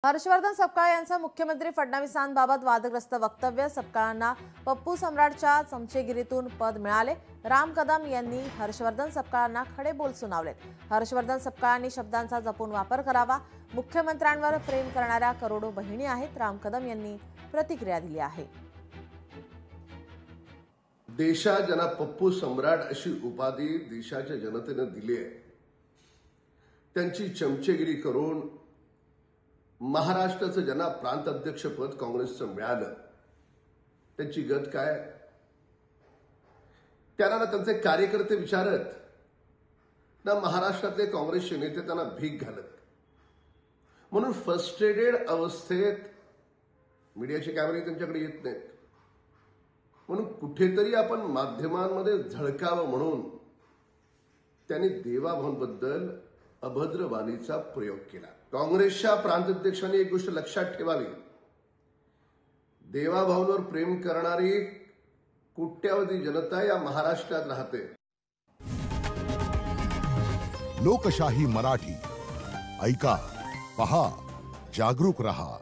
हर्षवर्धन सपकाळ यांचं मुख्यमंत्री फडणवीसांबाबत वादग्रस्त वक्तव्य। सपकाळांना पप्पू सम्राटच्या चमचेगिरीतून पद मिळाले। राम कदम यांनी हर्षवर्धन सपकाळांना खडे बोल सुनावलेत। हर्षवर्धन सपकाळांनी शब्दांचा जपून वापर करावा। मुख्यमंत्र्यांवर प्रेम करणाऱ्या करोडो बहिणी आहेत, राम कदम यांनी प्रतिक्रिया दिली आहे। देशात ज्यांना पप्पू सम्राट अशी उपाधी देशाच्या जनतेने दिली आहे, त्यांची चमचेगिरी करून महाराष्ट्राचं ज्यांना प्रांत अध्यक्षपद काँग्रेसचं मिळालं, त्यांची गत काय? त्यांना त्यांचे कार्यकर्ते विचारत ना महाराष्ट्रातले काँग्रेसचे नेते त्यांना भीक घालत। म्हणून फ्रस्ट्रेटेड अवस्थेत मीडियाचे कॅमेरे त्यांच्याकडे येत नाहीत। म्हणून कुठेतरी आपण माध्यमांमध्ये झळकावं म्हणून त्यांनी देवाभाऊंबद्दल अभद्र वाणीचा प्रयोग केला। काँग्रेसच्या प्रांताध्यक्षांनी एक गोष्ट लक्षात ठेवावी, देवाभाऊंवर प्रेम करणारी कोट्यावधी जनता या महाराष्ट्रात राहते। लोकशाही मराठी ऐका, पहा, जागरूक रहा।